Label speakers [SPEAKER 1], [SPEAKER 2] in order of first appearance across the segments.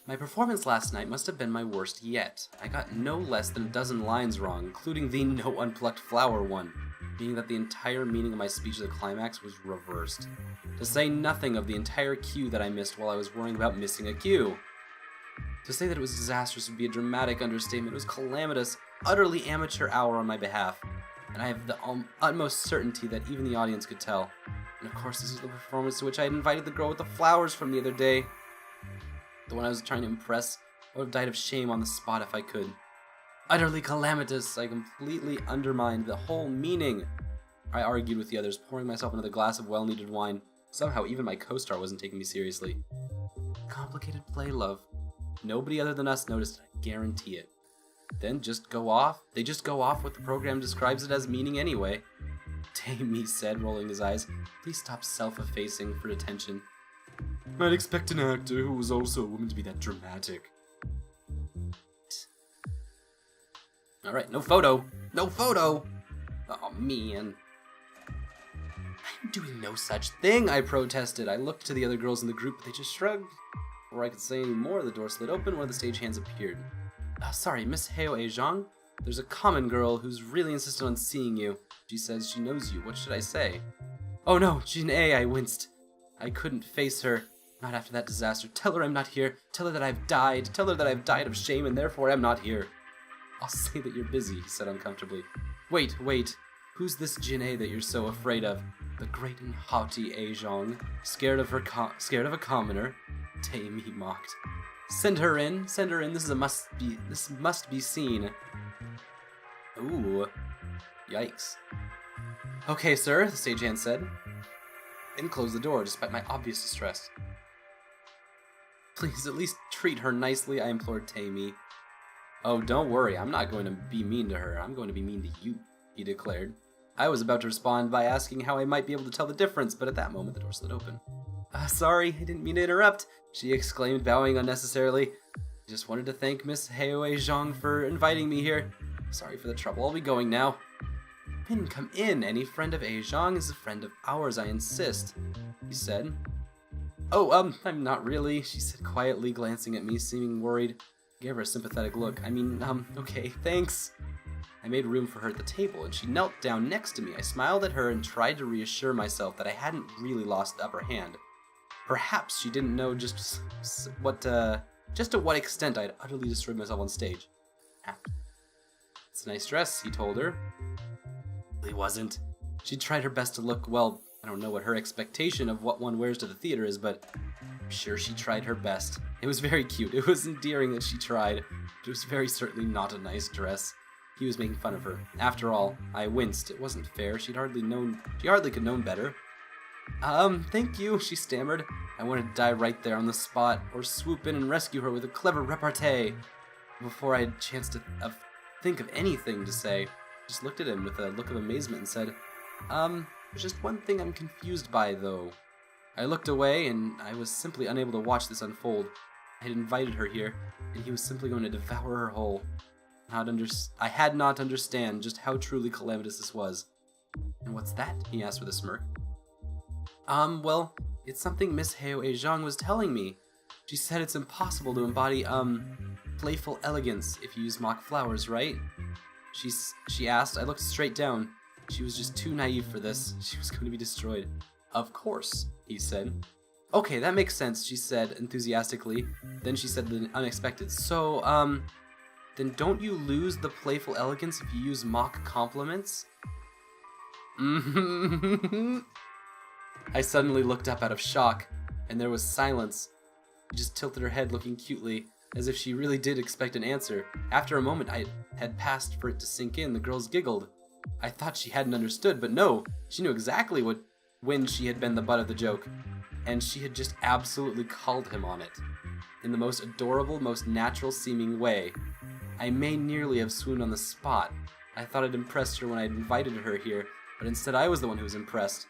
[SPEAKER 1] My performance last night must have been my worst yet. I got no less than a dozen lines wrong, including the no unplucked flower one, meaning that the entire meaning of my speech at the climax was reversed. To say nothing of the entire cue that I missed while I was worrying about missing a cue. To say that it was disastrous would be a dramatic understatement. It was calamitous, utterly amateur hour on my behalf, and I have the utmost certainty that even the audience could tell. And of course, this is the performance to which I had invited the girl with the flowers from the other day. The one I was trying to impress. I would have died of shame on the spot if I could. Utterly calamitous, I completely undermined the whole meaning. I argued with the others, pouring myself another glass of well-needed wine. Somehow, even my co-star wasn't taking me seriously. Complicated play, love. Nobody other than us noticed, I guarantee it. Then just go off. They just go off what the program describes it as meaning anyway. Tammy said, rolling his eyes. Please stop self-effacing for attention. I'd expect an actor who was also a woman to be that dramatic. Alright, no photo! No photo! Oh, man. I'm doing no such thing, I protested. I looked to the other girls in the group, but they just shrugged. Before I could say any more, the door slid open, one of the stagehands appeared. Sorry, Miss Ooey-gooey. There's a common girl who's really insistent on seeing you. She says she knows you. What should I say? Oh no, Jin-A, I winced. I couldn't face her. Not after that disaster. Tell her I'm not here. Tell her that I've died. Tell her that I've died of shame and therefore am not here. I'll say that you're busy, he said uncomfortably. Wait. Who's this Jin-A that you're so afraid of? The great and haughty Aejong. Scared of a commoner? Tammy mocked. Send her in. This must be seen. Ooh. Yikes. Okay, sir, the stagehand said. Then closed the door, despite my obvious distress. Please, at least treat her nicely, I implored Tammy. Oh, don't worry, I'm not going to be mean to her. I'm going to be mean to you, he declared. I was about to respond by asking how I might be able to tell the difference, but at that moment the door slid open. Sorry, I didn't mean to interrupt, she exclaimed, bowing unnecessarily. I just wanted to thank Miss Ooey-gooey for inviting me here. Sorry for the trouble, I'll be going now. Come in. Any friend of Aejong is a friend of ours, I insist, he said. Oh, I'm not really, she said quietly, glancing at me, seeming worried. I gave her a sympathetic look. Okay, thanks. I made room for her at the table, and she knelt down next to me. I smiled at her and tried to reassure myself that I hadn't really lost the upper hand. Perhaps she didn't know just to what extent I had utterly destroyed myself on stage. It's a nice dress, he told her. Really wasn't. She tried her best to look, well, I don't know what her expectation of what one wears to the theater is, but I'm sure she tried her best. It was very cute. It was endearing that she tried, but it was very certainly not a nice dress. He was making fun of her. After all, I winced. It wasn't fair. She hardly could known better. Thank you, she stammered. I wanted to die right there on the spot, or swoop in and rescue her with a clever repartee. Before I had a chance to think of anything to say, I just looked at him with a look of amazement and said, there's just one thing I'm confused by, though. I looked away, and I was simply unable to watch this unfold. I had invited her here, and he was simply going to devour her whole. I had not understand just how truly calamitous this was. And what's that? He asked with a smirk. Well, it's something Miss Ooey-gooey was telling me. She said it's impossible to embody, playful elegance if you use mock flowers, right? She asked. I looked straight down. She was just too naive for this. She was going to be destroyed. Of course, he said. Okay, that makes sense, she said enthusiastically. Then she said the unexpected. So, then don't you lose the playful elegance if you use mock compliments? I suddenly looked up out of shock, and there was silence. She just tilted her head, looking cutely, as if she really did expect an answer. After a moment I had passed for it to sink in, the girls giggled. I thought she hadn't understood, but no, she knew exactly when she had been the butt of the joke, and she had just absolutely called him on it. In the most adorable, most natural-seeming way. I may nearly have swooned on the spot. I thought I'd impressed her when I'd invited her here, but instead I was the one who was impressed.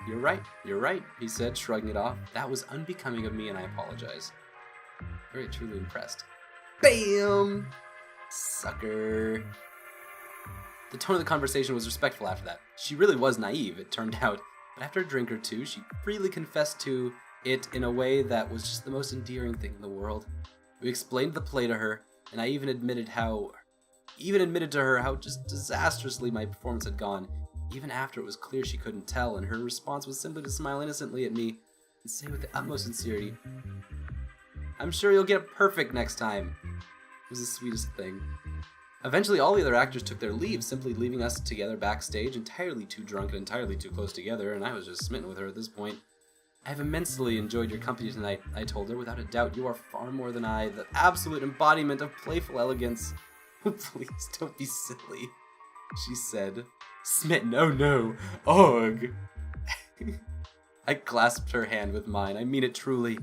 [SPEAKER 1] You're right, he said, shrugging it off. That was unbecoming of me, and I apologize. Very truly impressed. Bam! Sucker. The tone of the conversation was respectful after that. She really was naive, it turned out, but after a drink or two, she freely confessed to it in a way that was just the most endearing thing in the world. We explained the play to her, and I even admitted to her how just disastrously my performance had gone, even after it was clear she couldn't tell, and her response was simply to smile innocently at me and say with the utmost sincerity, "I'm sure you'll get perfect next time." It was the sweetest thing. Eventually, all the other actors took their leave, simply leaving us together backstage, entirely too drunk and entirely too close together, and I was just smitten with her at this point. "I've immensely enjoyed your company tonight," I told her. "Without a doubt, you are far more than I, the absolute embodiment of playful elegance." "Please, don't be silly," she said. Smitten, oh no, ugh. I clasped her hand with mine. "I mean it truly."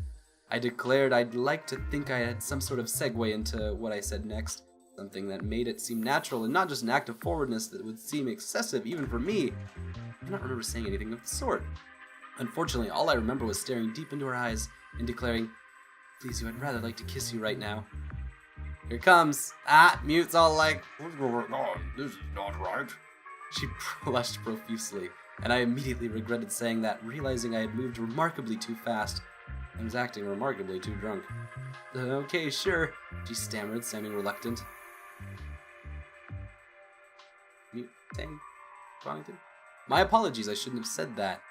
[SPEAKER 1] I declared I'd like to think I had some sort of segue into what I said next, something that made it seem natural and not just an act of forwardness that would seem excessive even for me. I do not remember saying anything of the sort. Unfortunately, all I remember was staring deep into her eyes and declaring, "Please, you, I'd rather like to kiss you right now." Here comes. Mute's all like, "What's going on? This is not right." She blushed profusely, and I immediately regretted saying that, realizing I had moved remarkably too fast and was acting remarkably too drunk. "Okay, sure," she stammered, sounding reluctant. Mute saying anything? "My apologies, I shouldn't have said that.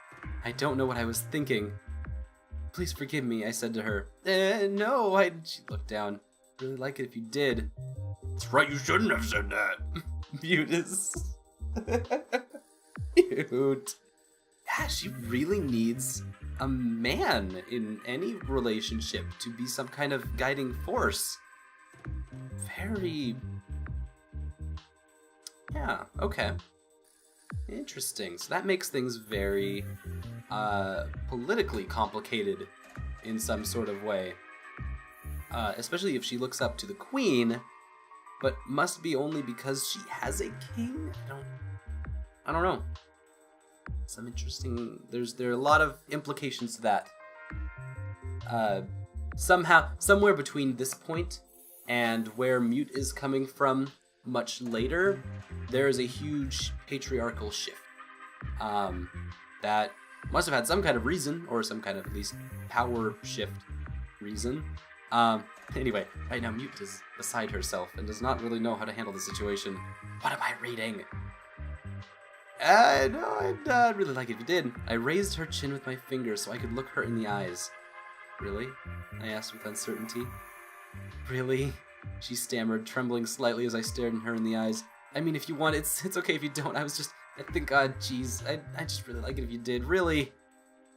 [SPEAKER 1] I don't know what I was thinking." "Please forgive me," I said to her. No, she looked down. "I'd really like it if you did." "That's right, you shouldn't have said that." Mute is... Cute. Yeah, she really needs a man in any relationship to be some kind of guiding force. Very... Yeah, okay. Interesting. So that makes things very politically complicated in some sort of way. Especially if she looks up to the queen, but must be only because she has a king? I don't know. Some interesting... There are a lot of implications to that. Somewhere between this point and where Mute is coming from much later, there is a huge patriarchal shift. That must have had some kind of reason, or some kind of at least power shift reason. Anyway, right now Mute is beside herself and does not really know how to handle the situation. What am I reading? No, I'd really like it if you did. I raised her chin with my finger so I could look her in the eyes. "Really?" I asked with uncertainty. "Really?" she stammered, trembling slightly as I stared her in the eyes. "I mean, if you want, it's okay if you don't. I think, geez, I'd just really like it if you did. Really?"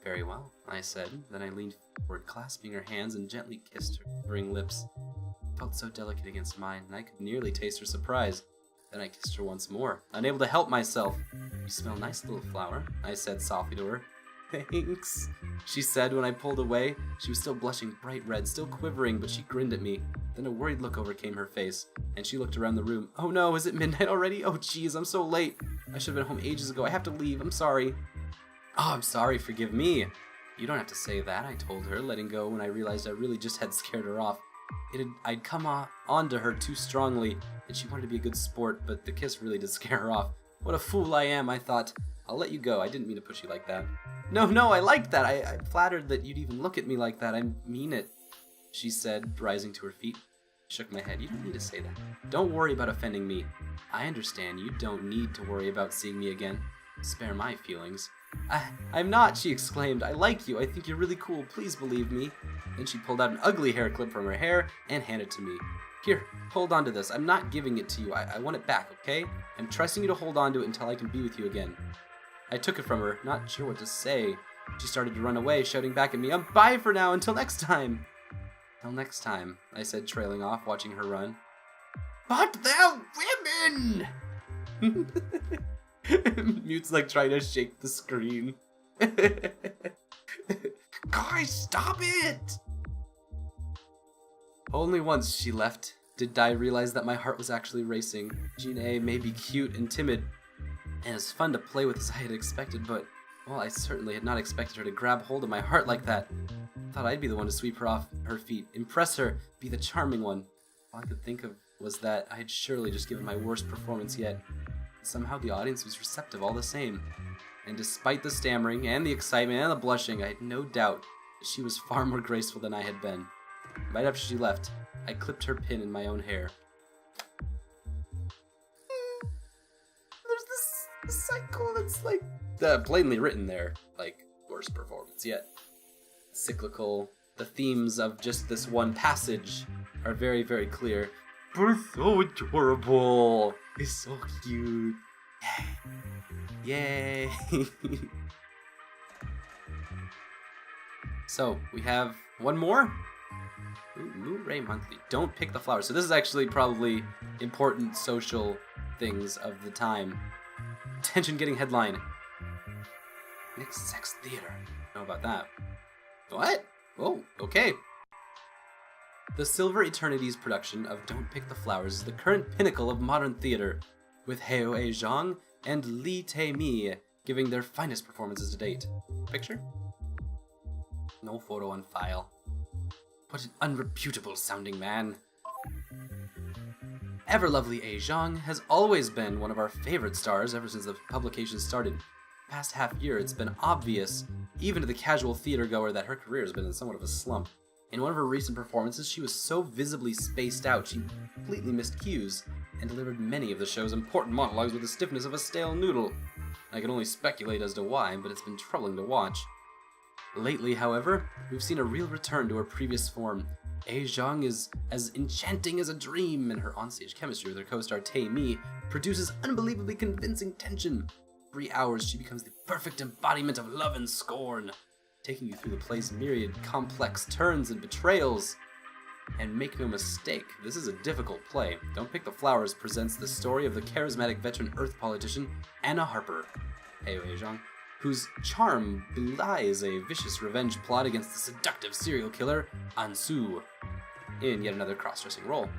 [SPEAKER 1] "Very well," I said. Then I leaned forward, clasping her hands, and gently kissed her quivering lips. It felt so delicate against mine, and I could nearly taste her surprise. Then I kissed her once more, unable to help myself. "You smell nice, little flower," I said softly to her. "Thanks," she said when I pulled away. She was still blushing bright red, still quivering, but she grinned at me. Then a worried look overcame her face, and she looked around the room. "Oh no, is it midnight already? Oh jeez, I'm so late. I should have been home ages ago. I have to leave. I'm sorry." "Oh, I'm sorry. Forgive me." "You don't have to say that," I told her, letting go when I realized I really just had scared her off. I'd come onto her too strongly, and she wanted to be a good sport, but the kiss really did scare her off. What a fool I am, I thought. "I'll let you go. I didn't mean to push you like that." No, I liked that. I'm flattered that you'd even look at me like that. I mean it," she said, rising to her feet. I shook my head. "You don't need to say that. Don't worry about offending me. I understand you don't need to worry about seeing me again. Spare my feelings." I'm not," she exclaimed. "I like you. I think you're really cool. Please believe me." Then she pulled out an ugly hair clip from her hair and handed it to me. "Here, hold on to this. I'm not giving it to you. I want it back, okay? I'm trusting you to hold on to it until I can be with you again." I took it from her, not sure what to say. She started to run away, shouting back at me, "Bye for now, until next time." "Till next time," I said, trailing off, watching her run. "But they're women!" Mute's like trying to shake the screen. "Guys, stop it!" Only once she left did I realize that my heart was actually racing. Jean A may be cute and timid, and as fun to play with as I had expected, but, well, I certainly had not expected her to grab hold of my heart like that. I thought I'd be the one to sweep her off her feet, impress her, be the charming one. All I could think of was that I had surely just given my worst performance yet. Somehow the audience was receptive all the same. And despite the stammering and the excitement and the blushing, I had no doubt She was far more graceful than I had been. Right after she left, I clipped her pin in my own hair. There's this cycle that's like plainly written there, like worst performance yet. Cyclical. The themes of just this one passage are very, very clear. But it's so adorable. It's so cute. Yay. Yay. So, we have one more. Ooh, Moon Ray Monthly. Don't pick the flowers. So this is actually probably important social things of the time. Attention getting headline. Next Sex Theater. Know about that. What? Oh, okay. The Silver Eternities production of Don't Pick the Flowers is the current pinnacle of modern theater, with Heo A-jong and Lee Tae-mi giving their finest performances to date. Picture? No photo on file. What an unreputable sounding man. Ever-lovely A-jong has always been one of our favorite stars ever since the publication started. Past half year, it's been obvious, even to the casual theater goer, that her career has been in somewhat of a slump. In one of her recent performances, she was so visibly spaced out she completely missed cues, and delivered many of the show's important monologues with the stiffness of a stale noodle. I can only speculate as to why, but it's been troubling to watch. Lately, however, we've seen a real return to her previous form. A-jong is as enchanting as a dream, and her onstage chemistry with her co-star Tae-mi produces unbelievably convincing tension. 3 hours, she becomes the perfect embodiment of love and scorn, taking you through the play's myriad complex turns and betrayals. And make no mistake, this is a difficult play. Don't Pick the Flowers presents the story of the charismatic veteran Earth politician Anna Harper, Heo A-jong, whose charm belies a vicious revenge plot against the seductive serial killer An-soo, in yet another cross-dressing role.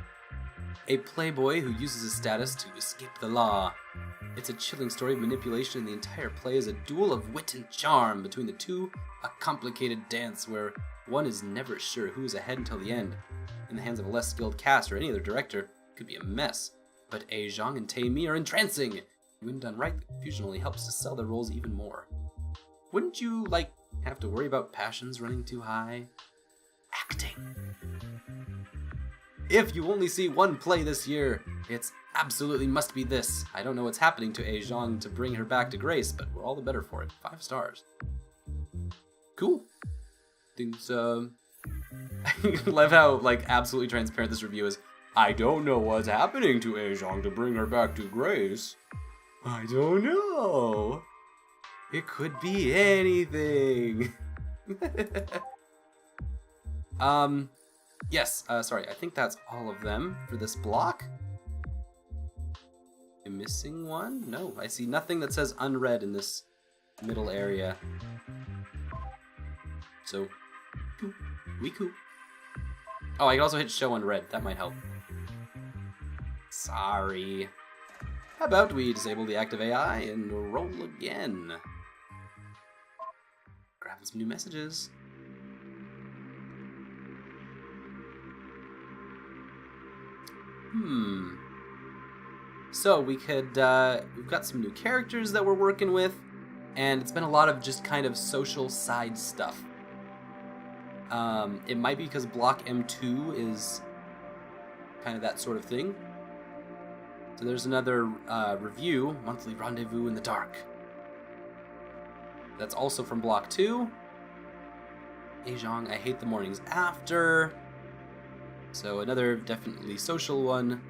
[SPEAKER 1] A playboy who uses his status to escape the law. It's a chilling story of manipulation, and the entire play is a duel of wit and charm between the two, a complicated dance where one is never sure who is ahead until the end. In the hands of a less skilled cast or any other director, it could be a mess. But A-jong and Tae-mi are entrancing. When done right, the confusion only helps to sell their roles even more. Wouldn't you, have to worry about passions running too high? Acting. If you only see one play this year, it's absolutely must be this. I don't know what's happening to A-jong to bring her back to grace, but we're all the better for it. 5 stars. Cool. Things, I love how, absolutely transparent this review is. I don't know what's happening to A-jong to bring her back to grace. I don't know. It could be anything. Yes, sorry, I think that's all of them for this block. Am I missing one? No, I see nothing that says unread in this middle area. So, we cool. Oh, I can also hit show unread. That might help. Sorry. How about we disable the active AI and roll again? Grabbing some new messages. So we could, we've got some new characters that we're working with, and it's been a lot of just kind of social side stuff. It might be because Block M2 is kind of that sort of thing. So there's another review, Monthly Rendezvous in the Dark. That's also from Block 2. A-jong, I Hate the Mornings After. So another definitely social one.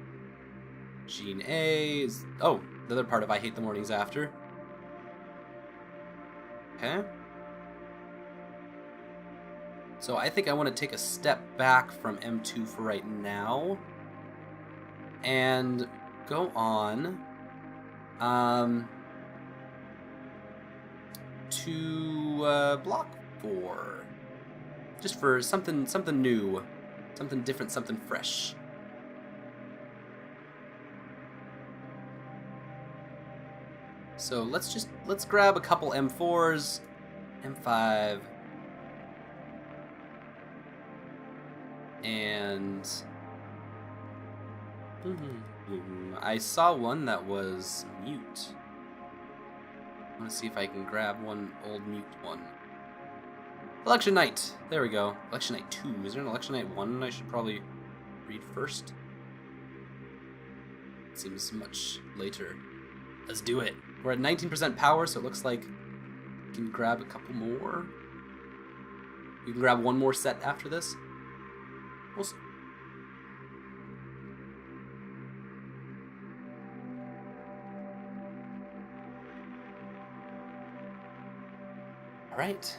[SPEAKER 1] Jean A is... Oh, the other part of I Hate the Mornings After. Okay. So I think I want to take a step back from M2 for right now. And go on to Block 4. Just for something new. Something different, something fresh. So let's grab a couple M4s, M5, and I saw one that was mute. I want to see if I can grab one old mute one. Election Night. There we go. Election Night 2. Is there an Election Night 1 I should probably read first? Seems much later. Let's do it. We're at 19% power, so it looks like we can grab a couple more. We can grab one more set after this. We'll see. Alright.